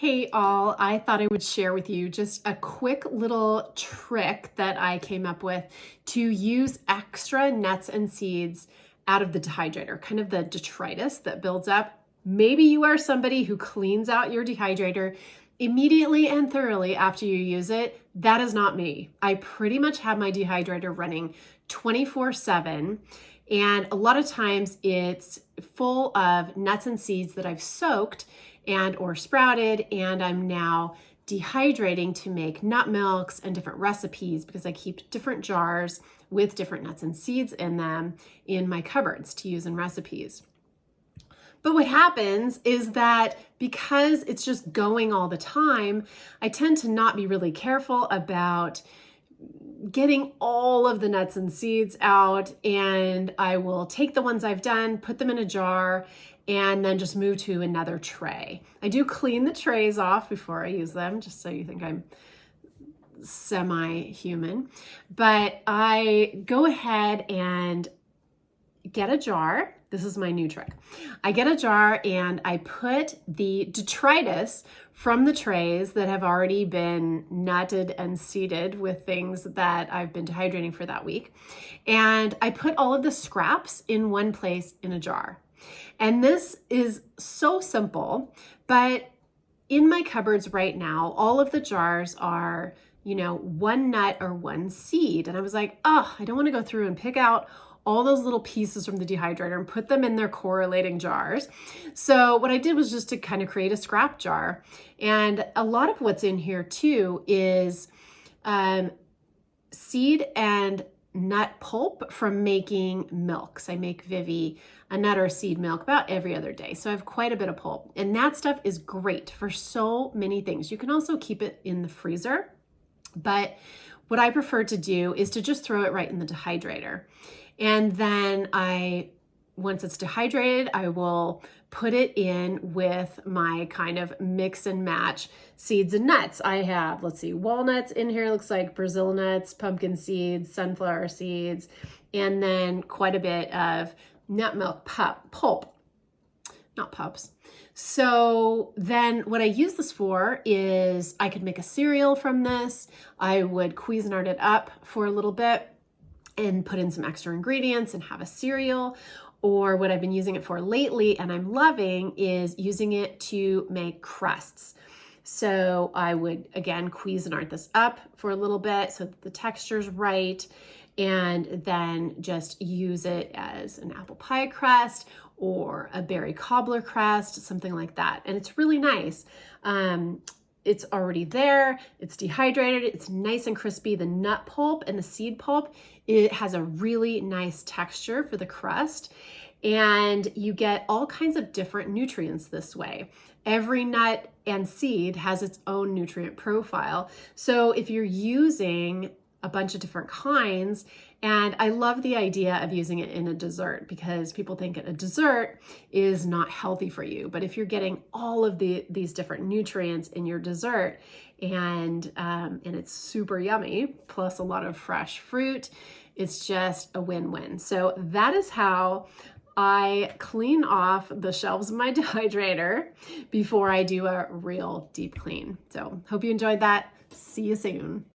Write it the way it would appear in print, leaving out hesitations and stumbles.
Hey all, I thought I would share with you just a quick little trick that I came up with to use extra nuts and seeds out of the dehydrator, kind of the detritus that builds up. Maybe you are somebody who cleans out your dehydrator immediately and thoroughly after you use it. That is not me. I pretty much have my dehydrator running 24/7. And a lot of times it's full of nuts and seeds that I've soaked and or sprouted, and I'm now dehydrating to make nut milks and different recipes because I keep different jars with different nuts and seeds in them in my cupboards to use in recipes. But what happens is that because it's just going all the time, I tend to not be really careful about getting all of the nuts and seeds out, and I will take the ones I've done, put them in a jar, and then just move to another tray. I do clean the trays off before I use them, just so you think I'm semi-human. But I go ahead and get a jar. This is my new trick. I get a jar and I put the detritus from the trays that have already been nutted and seeded with things that I've been dehydrating for that week. And I put all of the scraps in one place in a jar. And this is so simple, but in my cupboards right now, all of the jars are, one nut or one seed. And I was like, oh, I don't want to go through and pick out all those little pieces from the dehydrator and put them in their correlating jars. So what I did was just to kind of create a scrap jar. And a lot of what's in here too is seed and nut pulp from making milks. I make Vivi a nut or seed milk about every other day. So I have quite a bit of pulp. And that stuff is great for so many things. You can also keep it in the freezer. But what I prefer to do is to just throw it right in the dehydrator. And then once it's dehydrated, I will put it in with my kind of mix and match seeds and nuts. I have, walnuts in here, looks like Brazil nuts, pumpkin seeds, sunflower seeds, and then quite a bit of nut milk pulp, not pups. So then what I use this for is I could make a cereal from this. I would Cuisinart it up for a little bit and put in some extra ingredients and have a cereal. Or what I've been using it for lately and I'm loving is using it to make crusts. So I would, again, Cuisinart this up for a little bit so that the texture's right, and then just use it as an apple pie crust or a berry cobbler crust, something like that. And it's really nice. It's already there, it's dehydrated, it's nice and crispy. The nut pulp and the seed pulp, it has a really nice texture for the crust, and you get all kinds of different nutrients this way. Every nut and seed has its own nutrient profile. So if you're using a bunch of different kinds, and I love the idea of using it in a dessert because people think a dessert is not healthy for you. But if you're getting all of these different nutrients in your dessert and it's super yummy, plus a lot of fresh fruit, it's just a win-win. So that is how I clean off the shelves of my dehydrator before I do a real deep clean. So hope you enjoyed that. See you soon.